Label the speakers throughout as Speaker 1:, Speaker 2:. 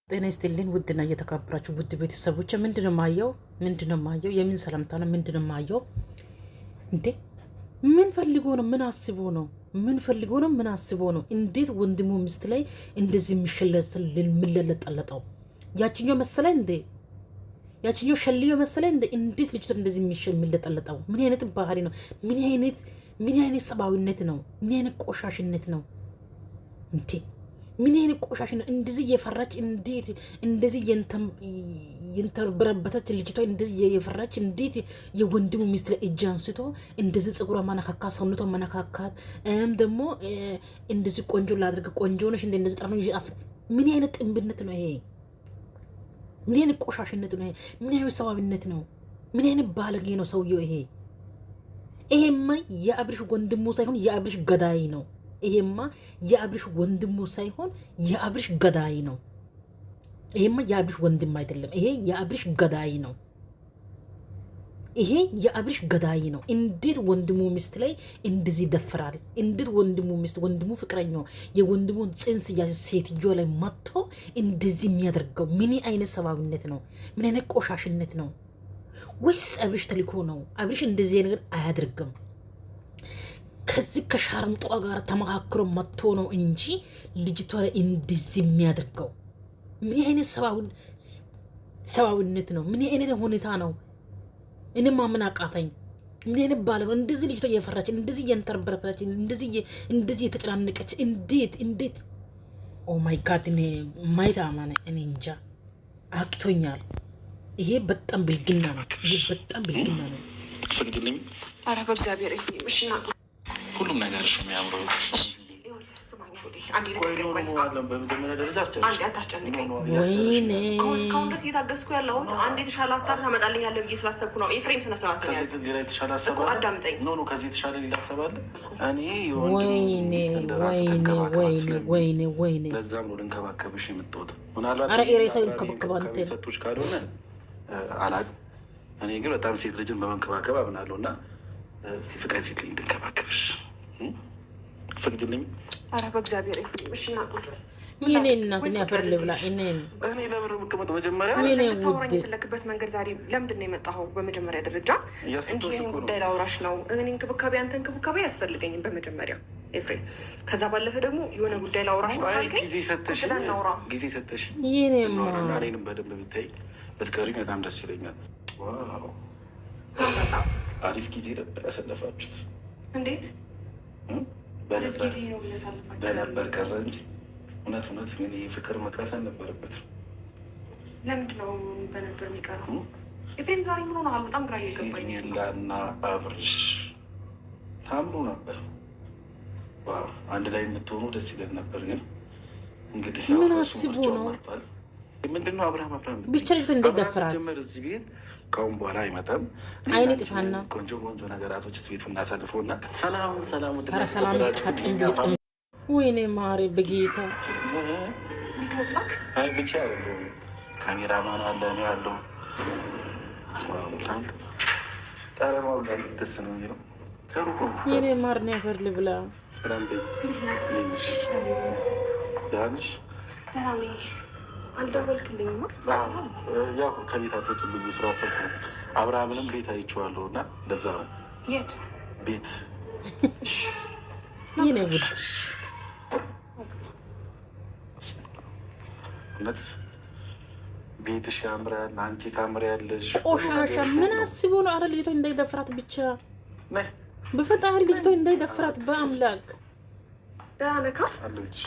Speaker 1: ጤና ይስጥልኝ ውድና እየተከበራችሁ ውድ ቤተሰቦች ምንድነው ማየው የምን ሰላምታ ነው? ምንድነው ማየው እንዴ? ምን ፈልጎ ነው? ምን አስቦ ነው? ምን አስቦ ነው? እንዴት ወንድሙ ሚስት ላይ እንደዚህ የሚለጠለጠው? ያችኛው መሰለ እንዴ? ያችኛው ሸልዮ መሰለ እንዴ? እንዴት ልጅቷ እንደዚህ የሚለጠለጠው? ምን አይነት ባህሪ ነው? ምን አይነት ሰብአዊነት ነው? ምን አይነት ቆሻሽነት ነው እንዴ? ምን አይነት ቆሻሽ ነው? እንደዚህ እየፈራች እንዴት እንደዚህ የንተበረበተች ልጅቷ እንደዚህ እየፈራች እንዴት የወንድሙ ሚስት ላይ እጅ አንስቶ እንደዚህ ፀጉሯ ማነካካት ሰውነቷ ማነካካት ደግሞ እንደዚህ ቆንጆ ላድርግ ቆንጆ ነሽ እንደዚህ ጠራነው ይጣፍ። ምን አይነት ጥንብነት ነው ይሄ? ምን አይነት ቆሻሽነት ነው ይሄ? ምን አይነት ሰዋብነት ነው? ምን አይነት ባለጌ ነው ሰውየው ይሄ? ይሄማ የአብርሽ ወንድሙ ሳይሆን የአብርሽ ገዳይ ነው። ይሄማ የአብርሽ ወንድሙ ሳይሆን የአብርሽ ገዳይ ነው። ይሄማ የአብርሽ ወንድም አይደለም። ይሄ የአብርሽ ገዳይ ነው። ይሄ የአብርሽ ገዳይ ነው። እንዴት ወንድሙ ሚስት ላይ እንደዚህ ደፍራል? እንዴት ወንድሙ ሚስት ወንድሙ ፍቅረኛው የወንድሙን ጽንስ ሴትዮ ላይ መጥቶ እንደዚህ የሚያደርገው ምን አይነት ሰብአዊነት ነው? ምን አይነት ቆሻሽነት ነው? ወይስ አብርሽ ተልኮ ነው? አብርሽ እንደዚህ ነገር አያደርግም። ከዚህ ከሻርምጧ ጋር ተመካክሮ መጥቶ ነው እንጂ ልጅቷ ላይ እንደዚህ የሚያደርገው ምን አይነት ሰብአዊነት ነው? ምን አይነት ሁኔታ ነው? እኔማ ምን አቃተኝ? ምን አይነት ባለ ነው? እንደዚህ ልጅቷ እየፈራች እንደዚህ እየንተርበረበረች እንደዚህ የተጨናነቀች እንዴት ኦ ማይ ጋድ! እኔ ማይታ ማነ እኔ እንጃ አቅቶኛል። ይሄ በጣም ብልግና ነው።
Speaker 2: ፍቅድልኝ።
Speaker 3: ኧረ በእግዚአብሔር ይፍሽና
Speaker 2: ሁሉም ነገር እሺ የሚያምረው በመጀመሪያ ደረጃ
Speaker 3: አታስጨንቀኝ። አሁን እስካሁን ድረስ እየታገስኩ ያለሁት አንድ የተሻለ ሀሳብ ታመጣልኛለህ ብዬ ስላሰብኩ ነው። ኤፍሬም ስነ ስርዓት አዳምጠኝ።
Speaker 2: ከዚህ የተሻለ ሌላ ሀሳብ አለ። እኔ ለዛም ነው ልንከባከብሽ የምትወት ምናልባት ሰቶች ካልሆነ አላውቅም። እኔ ግን በጣም ሴት ልጅን በመንከባከብ አምናለሁ እና እስቲ ፍቀጅልኝ እንድንከባከብሽ። ፍቅድልኝ።
Speaker 3: ኧረ በእግዚአብሔር ይፍሽና
Speaker 1: ይኔ እናት እኔ አፈር ልብላ። እኔ
Speaker 2: ለምን የምቀመጠው? መጀመሪያ
Speaker 3: ልታወራኝ የፈለክበት መንገድ ዛሬ ለምንድን ነው የመጣኸው? በመጀመሪያ ደረጃ እንዲህ ይህን ጉዳይ ላውራሽ ነው። እኔ እንክብካቤ አንተ እንክብካቤ አያስፈልገኝም በመጀመሪያ ኤፍሬም። ከዛ ባለፈ ደግሞ የሆነ ጉዳይ ላውራሽ ነው ካልከኝ
Speaker 2: ጊዜ ሰተሽ እኔንም በደንብ ብታይ ብትቀሪኝ በጣም ደስ ይለኛል። ዋው አሪፍ ጊዜ ነበር ያሳለፋችሁት።
Speaker 3: እንዴት
Speaker 2: በነበር ቀረ እንጂ እውነት ግን ፍቅር መቅረት አልነበረበትም።
Speaker 3: ለምንድን ነው በነበር የሚቀረው? ኤፍሬም ዛሬ ምን ሆነሃል? በጣም ግራ እየገባኝ።
Speaker 2: ሄርሜላና አብርሽ ታምሩ ነበር። አንድ ላይ የምትሆኑ ደስ ይለን ነበር። ግን እንግዲህ
Speaker 1: ምን አስቦ ነው?
Speaker 2: ምንድነው አብርሃም
Speaker 1: ብቻ ልጅ እንደደፈራት
Speaker 2: ጀመር እዚህ ቤት ካሁን በኋላ አይመጣም።
Speaker 1: አይኔ ጥፋና
Speaker 2: ቆንጆ እናገራቶች ቤት እናሳልፈው እና ሰላም
Speaker 1: ወይኔ ማሪ በጌታ
Speaker 2: አይ ብቻ ካሜራማን አለ ነው ያለው። ጠረማው ጋር ደስ ነው የሚለው ከሩቁ
Speaker 1: የኔ ማር ነው ያፈር ልብላ።
Speaker 2: ሰላም ቤት ዳንሽ
Speaker 3: አልደወልክልኝም?
Speaker 2: ያው ከቤት አትወጡልኝ ስላሰብኩ ነው። አብርሃምንም ቤት አይቼዋለሁ እና እንደዛ ነው።
Speaker 3: የት
Speaker 2: ቤት?
Speaker 1: ይኔ ጉድ
Speaker 2: እውነት ቤትሽ ያምራል፣ አንቺ ታምሪያለሽ።
Speaker 1: ቆሻሻ ምን አስቦ ነው? አረ ልጅቷ እንዳይደፍራት ብቻ በፈጣሪ ልጅቷ እንዳይደፍራት በአምላክ
Speaker 3: ደህና ነህ?
Speaker 2: አለሁልሽ።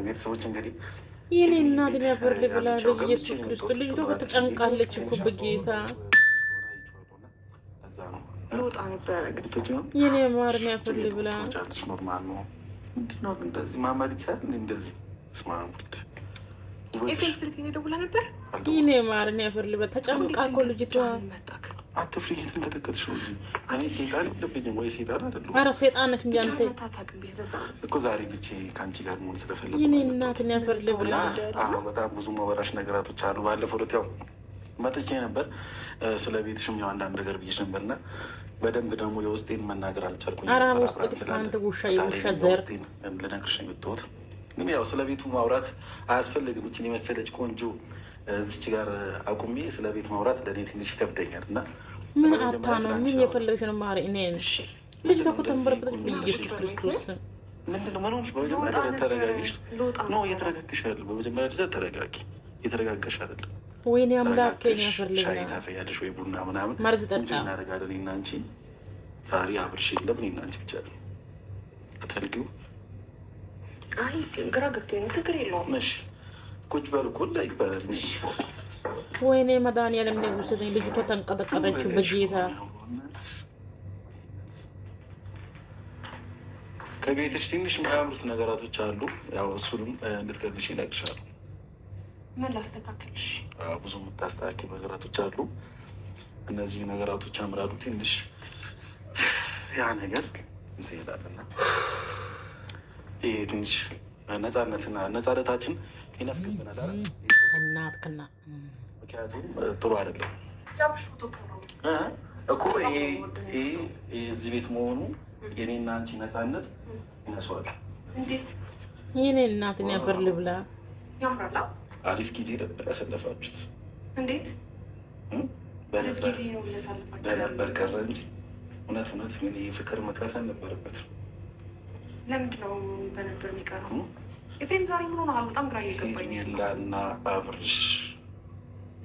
Speaker 2: ቤተሰቦች እንግዲህ
Speaker 1: የኔ እናት ያፈር ልብላ። በኢየሱስ ክርስቶስ ልጅቷ ከተጨንቃለች እኮ በጌታ
Speaker 3: ልወጣ ነበረ
Speaker 1: የኔ ማር ያፈር ልብላ።
Speaker 2: ኖርማል ነው። ምንድን ነው እንደዚህ ማማር ይቻላል? እንደዚህ ስማሙልት
Speaker 3: ኤፍሬም ስልክ ደውላ ነበር።
Speaker 1: የኔ ማር ያፈር ልብላ። ተጨንቃ እኮ ልጅቷ።
Speaker 2: አትፍሪ፣ እየተንቀጠቀጥሽ ነው እንጂ እኔ ሴጣን የለብኝም ወይ ሴጣን አይደለሁም።
Speaker 1: ኧረ ሴጣን ነህ እንጂ አንተ
Speaker 2: እኮ ዛሬ ብቻ ከአንቺ ጋር መሆን ስለፈለኩ
Speaker 1: የኔ እናትን ያፈር ልብላ።
Speaker 2: በጣም ብዙ መወራሽ ነገራቶች አሉ። ባለፈው ዕለት ያው መጥቼ ነበር ስለ ቤትሽም ያው አንዳንድ ነገር ብዬሽ ነበር እና በደንብ ደግሞ የውስጤን መናገር አልቻልኩኝ።
Speaker 1: ውስጤን ልነግርሽ የመጣሁት
Speaker 2: ግን ያው ስለ ቤቱ ማውራት አያስፈልግም። እችን የመሰለች ቆንጆ እዚች ጋር አቁሜ ስለ ቤት ማውራት ለእኔ ትንሽ ይከብደኛል እና
Speaker 1: ምን አታ ነው ምን የፈለግሽ ነው ማሪ? እኔ ልጅ ተኮ ተንበረበት ኢየሱስ ክርስቶስ
Speaker 2: ምንድነው መኖንሽ? በመጀመሪያ ደረጃ ተረጋጊሽ ነው እየተረጋግሽ አይደለም። በመጀመሪያ ደረጃ ተረጋጊ። እየተረጋጋሽ አይደለም።
Speaker 1: ወይኔ አምላክ ያፈርልኝ።
Speaker 2: ሻይ ታፈያለሽ ወይ ቡና ምናምን እንጂ እናደርጋለን። እኔና አንቺ ዛሬ አብርሽ የለም። እኔና አንቺ ብቻ ነው። አትፈልጊው?
Speaker 3: አይ ግራ ገብቶኝ ነገር የለውም።
Speaker 2: እሺ ቁጭ በል እኮ እንዳይባላል።
Speaker 1: ወይኔ መድኃኒዓለም ነው ውሰደኝ። ልጅቷ ተንቀጠቀጠችው በጌታ።
Speaker 2: ከቤትሽ ትንሽ የማያምሩት ነገራቶች አሉ። ያው እሱንም እንድትቀንሽ ይነግርሻሉ።
Speaker 3: ምን ላስተካከልሽ?
Speaker 2: ብዙ የምታስተካክል ነገራቶች አሉ። እነዚህ ነገራቶች ያምራሉ። ትንሽ ያ ነገር እንትን ይላልና ይሄ ትንሽ ነፃነታችን ይነፍግብናል አይደል?
Speaker 1: እናትክና
Speaker 2: ምክንያቱም ጥሩ አይደለም እኮ ይሄ እዚህ ቤት መሆኑ የኔና አንቺ ነፃነት ይነሷል።
Speaker 1: የኔ እናትን ያፈር ልብላ።
Speaker 2: አሪፍ ጊዜ ነበር ያሳለፋችሁት።
Speaker 3: እንዴት
Speaker 2: በነበር ቀረ እንጂ እውነት ምን ፍቅር መቅረት አልነበረበትም።
Speaker 3: ለምንድን ነው በነበር የሚቀረው? ኤፍሬም ዛሬ ምን ሆነሃል? በጣም ግራ እየገባኝ።
Speaker 2: ሄርሜላና አብርሽ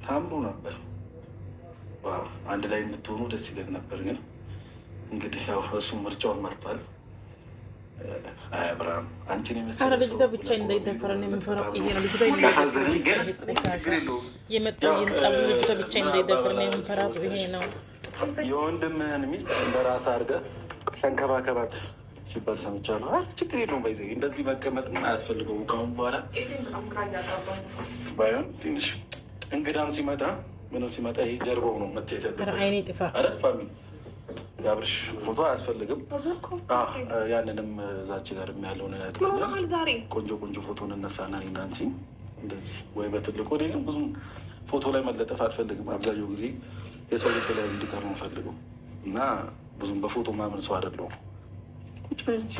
Speaker 2: ታምሩ ነበር። አንድ ላይ የምትሆኑ ደስ ይለን ነበር። ግን እንግዲህ ያው እሱ ምርጫውን መርጧል። አብርሃም አንቺን የመሰለ
Speaker 1: ልጅቷ ብቻ እንዳይደፈር ነው የምንፈራው። ይሄ ነው ልጅቷ የመጣው ልጅቷ ብቻ እንዳይደፈር ነው የምንፈራው። ይሄ ነው
Speaker 2: የወንድምህን ሚስት እንደራስ አድርገህ ተንከባከባት ሲባል ሰምቻለሁ። ችግር የለውም። ባይዘ እንደዚህ መቀመጥ ምን አያስፈልገውም። ካሁን በኋላ ባይሆን ትንሽ እንግዳም ሲመጣ ምንም ሲመጣ ይሄ ጀርባው ነው መታየት ያለበት አይደል? ፋሚሊ የአብርሽ ፎቶ አያስፈልግም። ያንንም እዛች ጋር ያለውን ቆንጆ ፎቶ እንነሳና እኔና አንቺ እንደዚህ ወይ በትልቁ። እኔ ግን ብዙም ፎቶ ላይ መለጠፍ አልፈልግም። አብዛኛው ጊዜ የሰው ልብ ላይ እንዲቀር ነው ፈልገው እና ብዙም በፎቶ ማመን ሰው አይደለሁም።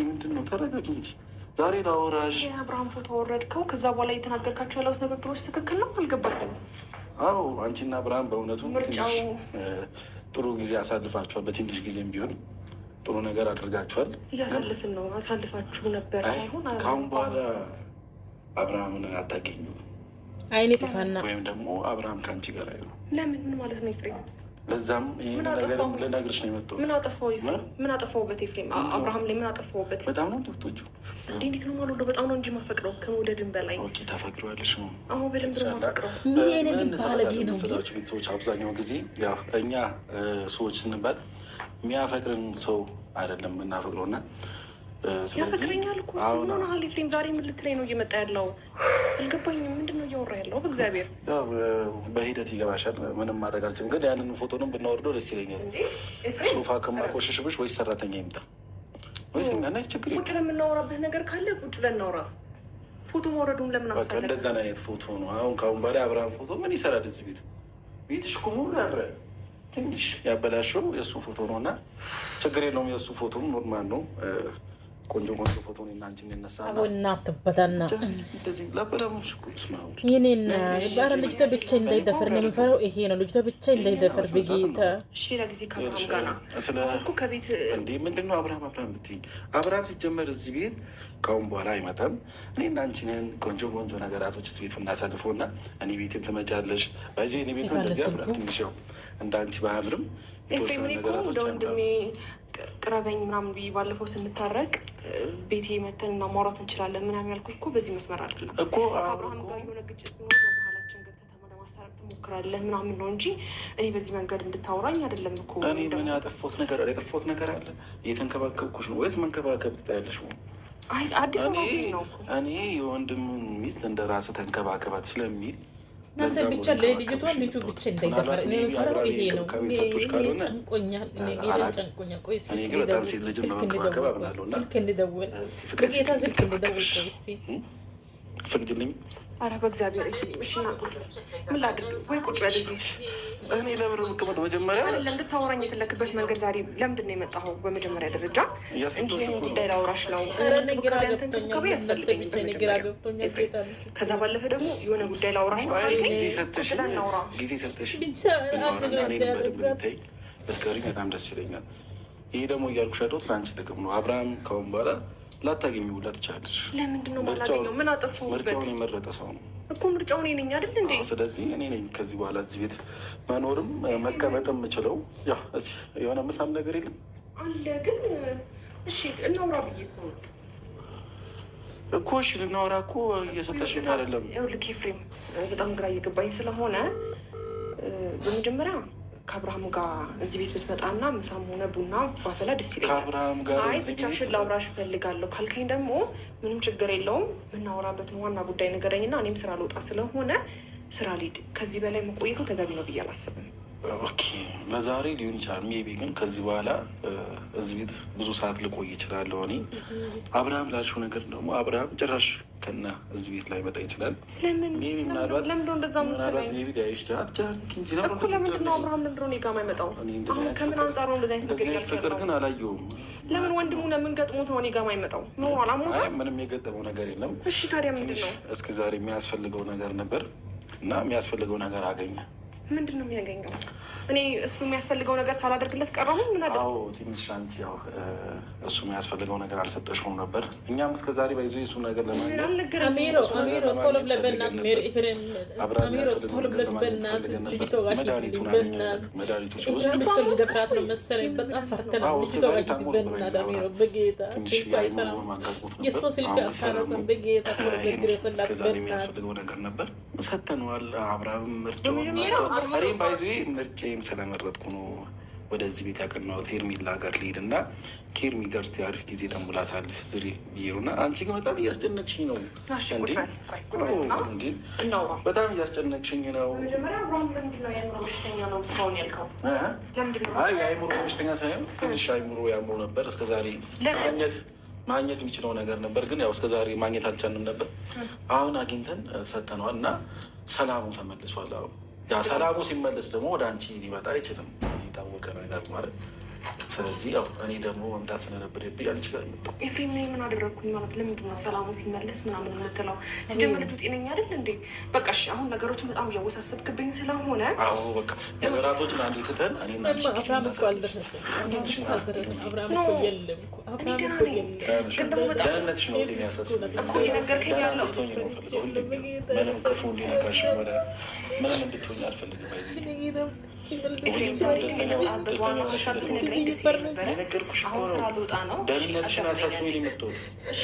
Speaker 2: ምንድን ነው? ተረጋጊ እንጂ ዛሬ ላወራሽ።
Speaker 3: የአብርሃም ፎቶ ወረድከው፣ ከዛ በኋላ እየተናገርካቸው ያሉት ንግግሮች ትክክል ነው? አልገባኝም።
Speaker 2: አዎ አንቺና አብርሃም በእውነቱ ትንሽ ጥሩ ጊዜ አሳልፋችኋል። በትንሽ ጊዜም ቢሆን ጥሩ ነገር አድርጋችኋል።
Speaker 3: እያሳልፍን ነው። አሳልፋችሁ ነበር ሳይሆን
Speaker 2: ከአሁን በኋላ አብርሃምን አታገኙ
Speaker 1: አይኔ ጥፋና
Speaker 2: ወይም ደግሞ አብርሃም ከአንቺ ጋር አይሆንም።
Speaker 3: ለምን? ምን ማለት ነው ኤፍሬም?
Speaker 2: ለዛም ይሄን ነገር ልነግርሽ ነው የመጣሁት።
Speaker 3: ምን አጠፋሁበት ኤፍሬም? አብርሃም ላይ ምን አጠፋሁበት?
Speaker 2: በጣም ነው ትወጪው።
Speaker 3: እንዴት ነው ማለት? በጣም ነው እንጂ ማፈቅረው ከመውደድም በላይ።
Speaker 2: ኦኬ ታፈቅሪዋለሽ ነው?
Speaker 3: አዎ በደንብ ነው ማፈቅረው።
Speaker 2: ምን እንሰራለን መሰላችሁ ቤተሰቦች? አብዛኛው ጊዜ ያው እኛ ሰዎች ስንባል የሚያፈቅርን ሰው አይደለም የምናፈቅረው እና
Speaker 3: ያፈቅረኛል እኮ እሱ ምን ሆነሃል ኤፍሬም? ዛሬ ምን ልትለኝ ነው እየመጣ ያለው? አልገባኝም። ምንድን ነው እያወራ ያለው? በእግዚአብሔር
Speaker 2: በሂደት ይገባሻል። ምንም ማድረግ አልችልም። ግን ያንን ፎቶንም ብናወርደው ደስ ይለኛል። ሶፋ ከማቆሸሽብሽ ወይስ ሰራተኛ ይምጣ ወይስ እኛ ና ችግር
Speaker 3: ቁጭ ለምናወራበት ነገር ካለ ቁጭ ለናውራ። ፎቶ መውረዱን ለምን አስፈለገ?
Speaker 2: እንደዛን አይነት ፎቶ ነው። አሁን ከአሁን በላይ አብርሃም ፎቶ ምን ይሰራል እዚህ ቤት? ቤትሽ እኮ ሙሉ ያምራል። ትንሽ ያበላሸው የእሱ ፎቶ ነው እና ችግር የለውም። የእሱ ፎቶም ኖርማል ነው። ቆንጆ ፎቶ እና አንቺ እንነሳና
Speaker 1: እናትበታና ይኔና ባረ ልጅቷ ብቻ እንዳይደፈር ነው የምፈራው። ይሄ ነው ልጅቷ ብቻ እንዳይደፈር በጌታ።
Speaker 3: እሺ ለጊዜ ከአብርሃም ጋር ነው እኮ ከቤት
Speaker 2: እንዴ ምንድነው? አብርሃም ብትይኝ አብርሃም ሲጀመር እዚህ ቤት ካሁን በኋላ አይመጣም። እኔና አንቺ ነን ቆንጆ ነገራቶች እዚህ ቤት እናሳልፈው እና እኔ ቤትም ትመጫለሽ። ባይዚ እኔ ቤቱ እንደዚህ ያምራል። ትንሽ ያው እንደ አንቺ ባያምርም የተወሰነ ነገራቶች
Speaker 3: እንደ ወንድሜ ቅረበኝ ምናምን ብዬ ባለፈው ስንታረቅ ቤቴ መተን እና ማውራት እንችላለን ምናምን ያልኩት እኮ በዚህ መስመር አይደለም
Speaker 2: እኮ።
Speaker 3: ከአብርሃም ጋር የሆነ ግጭት ቢኖር በመሀላችን ገብተህ ለማስታረቅ ትሞክራለህ ምናምን ነው እንጂ እኔ በዚህ መንገድ እንድታወራኝ አይደለም እኮ።
Speaker 2: እኔ ምን ያጠፋሁት ነገር አለ? እየተንከባከብኩሽ ነው ወይስ መንከባከብ ትታያለሽ?
Speaker 3: አይ አዲስ ነው ነው
Speaker 2: እኔ የወንድምን ሚስት እንደ ራስህ ተንከባከባት ስለሚል
Speaker 1: እናንተ ብቻ ለልጅቷ ልጁ ብቻ እንዳይደፈር እኔ የምፈራው ይሄ ነው።
Speaker 2: ከቤተሰቦች ካልሆነ
Speaker 1: ጨንቆኛል።
Speaker 2: እኔ ግን በጣም ሴት ልጅን በመንከባከብ አምናለሁ እና
Speaker 1: ስልክ እንድደውል በጌታ ስልክ እንድደውል ቆይ እስኪ
Speaker 2: ፈቅጅልኝ።
Speaker 3: ኧረ በእግዚአብሔር እሺ። እና ምን ላድርግ? ወይ ቁጭ በል እዚህ።
Speaker 2: እኔ ለብር ምቀመጥ መጀመሪያ
Speaker 3: አይደለም እንድታወራኝ የፈለክበት መንገድ ዛሬ ለምንድን ነው የመጣኸው? በመጀመሪያ ደረጃ እንጂ ይህን ጉዳይ ላውራሽ ነው። እንክብካቤ እንክብካቤ ያስፈልገኝ በመጀመሪያ። ከዛ ባለፈ ደግሞ የሆነ ጉዳይ ላውራሽ ነው።
Speaker 2: ጊዜ ሰተሽ ብናወራና እኔን በደንብ ብታይ ብትቀሪ በጣም ደስ ይለኛል። ይሄ ደግሞ እያልኩሽ ያለሁት ለአንቺ ጥቅም ነው። አብርሃም ከአሁን በኋላ ላታገኙ ሁላ ትችላለሽ።
Speaker 3: ለምንድን ነው የማላገኘው? ምን አጠፋሁበት?
Speaker 2: ምርጫውን የመረጠ ሰው ነው
Speaker 3: እኮ ምርጫው እኔ ነኝ አይደል እንዴ?
Speaker 2: ስለዚህ እኔ ነኝ ከዚህ በኋላ እዚህ ቤት መኖርም መቀመጥም የምችለው። ያ የሆነ ምሳም ነገር የለም
Speaker 3: አለ ግን እሺ እናውራ ብዬ
Speaker 2: እኮ እሺ ልናወራ እኮ እየሰጠሽኝ አይደለም።
Speaker 3: ይኸውልህ ኤፍሬም በጣም ግራ እየገባኝ ስለሆነ በመጀመሪያ ከአብርሃም ጋር እዚህ ቤት ብትመጣና ምሳም ሆነ ቡና ባፈላ ደስ ይለኛል።
Speaker 2: ከአብርሃም ጋር
Speaker 3: አይ ብቻሽን ላውራሽ እፈልጋለሁ ካልከኝ ደግሞ ምንም ችግር የለውም። የምናወራበትን ዋና ጉዳይ ንገረኝና እኔም ስራ ልወጣ ስለሆነ ስራ ልሂድ። ከዚህ በላይ መቆየቱ ተገቢ ነው ብዬ አላስብም።
Speaker 2: ኦኬ ለዛሬ ሊሆን ይችላል። ሜቢ ግን ከዚህ በኋላ እዚህ ቤት ብዙ ሰዓት ልቆይ ይችላለሁ። እኔ አብርሃም ላልሽው ነገር ደግሞ አብርሃም ጭራሽ ከና እዚህ ቤት ላይ መጣ ይችላል። ሜቢ ምናልባት ሜቢ ዳይሽ
Speaker 3: እኮ ለምንድን ነው አብርሃም ለምንድን ነው እኔ ጋር የማይመጣው? ከምን አንጻር ነው እንደዚህ አይነት ነገር
Speaker 2: ፍቅር ግን አላየሁም።
Speaker 3: ለምን ወንድሙ ለምን ገጥሞት ነው እኔ ጋር የማይመጣው? ነው አላሞታ
Speaker 2: ምንም የገጠመው ነገር የለም።
Speaker 3: እሺ ታዲያ ምንድን ነው?
Speaker 2: እስከ ዛሬ የሚያስፈልገው ነገር ነበር እና የሚያስፈልገው ነገር አገኘ።
Speaker 3: ምንድን ነው የሚያገኘው? እኔ እሱ የሚያስፈልገው ነገር ሳላደርግለት ቀረሁ። ምን አደ
Speaker 2: ትንሽ አንቺ ያው እሱ የሚያስፈልገው ነገር አልሰጠሽውም ነበር። እኛም እስከ ዛሬ ባይዞ የሱ ነገር ለማግኘት መድኃኒቱን አገኘለት። መድኃኒቱ ሲወስድ ትንሽ የአይምሮ ማጋጥሞት ነበር። እስከ ዛሬ የሚያስፈልገው ነገር ነበር ሰተነዋል። አብርሃም ምርጫውን እኔም ባይዞ ምርጬን ስለመረጥኩ ነው ወደዚህ ቤት ያቀናሁት። ሄርሜላ ጋር ልሂድ እና ከሄርሚ ጋር እስኪ አሪፍ ጊዜ ደግሞ ላሳልፍ ዝሪ ብዬ ነው። እና አንቺ ግን በጣም እያስጨነቅሽኝ ነው እንዴ! በጣም እያስጨነቅሽኝ ነው። አይ የአይምሮ በሽተኛ ሳይሆን ትንሽ አይምሮ ያመው ነበር። እስከዛሬ ማግኘት የሚችለው ነገር ነበር፣ ግን ያው እስከዛሬ ማግኘት አልቻልንም ነበር። አሁን አግኝተን ሰተነዋል እና ሰላሙ ተመልሷል። አሁን ያ ሰላሙ ሲመለስ ደግሞ ወደ አንቺ ሊመጣ አይችልም፣ የታወቀ ነገር ማለት። ስለዚህ ያው እኔ ደግሞ መምጣት ስለነበረብኝ አንቺ ጋር መጣሁ።
Speaker 3: ኤፍሬም እኔ ምን አደረግኩኝ ማለት ለምንድን ነው ሰላሙ ሲመለስ ምናምን የምትለው? ሲጀምር ልጁ ጤነኛ አይደል እንዴ? በቃ እሺ፣ አሁን ነገሮችን በጣም እያወሳሰብክብኝ ስለሆነ
Speaker 2: አዎ በቃ ነገራቶችን አንዴ ትተን እኔ እና አንቺ ጊዜ እናሳልፍ።
Speaker 3: እኔ ደህና ነኝ፣ ግን ደግሞ በጣም
Speaker 2: ደህንነትሽ ነው የሚያሳስበኝ
Speaker 3: እኮ እየነገርከኝ ያለው።
Speaker 2: እንድትሆኝ ነው የምፈልገው። ምንም ክፉ እንዲነካሽ ሆነ ምንም እንድትሆኝ አልፈልግም። አይዘኝ
Speaker 3: ኤፍሬም ዛሬ የመጣህበት ዋናው ሀሳብ ብትነግረኝ ደስ ይለኝ ነበረ። አሁን ስራ ልወጣ ነው።
Speaker 2: ደህንነትሽን አሳስቦኝ ነው የመጣሁት።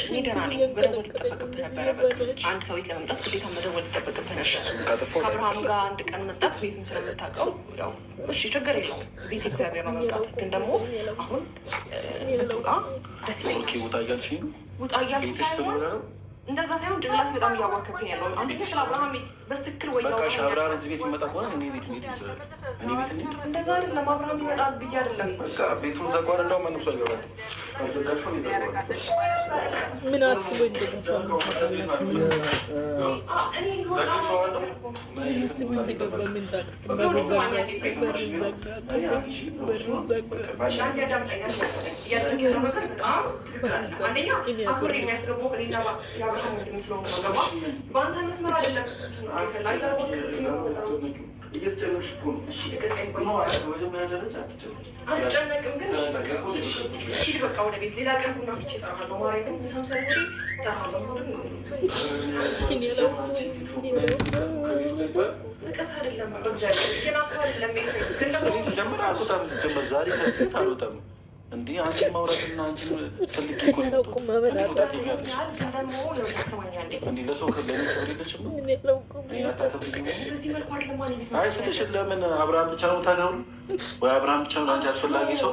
Speaker 3: እኔ ደህና ነኝ። መደወል ይጠበቅብህ ነበረ። በቃ አንድ ሰው ቤት ለመምጣት ግዴታ መደወል ይጠበቅብህ ነበረ። ከአብርሃም ጋር አንድ ቀን መጣት ቤቱን ስለምታውቀው ያው እሺ ችግር የለውም። ቤት እግዚአብሔር ነው መምጣት። ግን ደግሞ አሁን ብትወጣ ደስ ይለኛል።
Speaker 2: ውጣ እያልሽኝ ነው?
Speaker 3: ውጣ እያልኩ ሳይሆን እንደዛ ሳይሆን ጭንቅላቴ በጣም እያዋከብኝ ያለው አንተ ስለ አብርሃም በስትክክል ወይ ያው
Speaker 2: አብርሃም እዚህ ቤት የሚመጣ ከሆነ እኔ ቤት እንሂድ ይችላል። እኔ ቤት እንሂድ።
Speaker 3: እንደዛ አይደለም። አብርሃም ይመጣል ብዬ አይደለም።
Speaker 2: በቃ ቤቱን ዘጓን። እንደው ማንም ሰው አይገባም።
Speaker 1: ምን አስቦ እንደገባ
Speaker 3: በአንተ መስመር አይደለም።
Speaker 2: እየተጨነቅሽ እኮ ነው። በመጀመሪያ ደረጃ
Speaker 3: አትጨነቅም፣ ግን በቃ ወደ ቤት ሌላ ቀን ቡና ፍቼ እጠራለሁ። ማርያምን ምሳም ሰርቼ እጠራለሁ። ንቀት አይደለም፣ በእግዚአብሔር ገና አይደለም። ግን ደግሞ
Speaker 2: ሲጀምር አልወጣም። ሲጀምር ዛሬ ከዚህ ቤት አልወጣም። እንዲህ አንቺን ማውራትና አንቺን ትልቅ እንዲህ ለሰው ለእኔ ክብር የለሽም።
Speaker 3: በዚህ መልኩ አይደለም።
Speaker 2: አይ ስልሽ ለምን አብርሃም ብቻ ነው ታገሩ ወይ አብርሃም ብቻ ነው አንቺ አስፈላጊ ሰው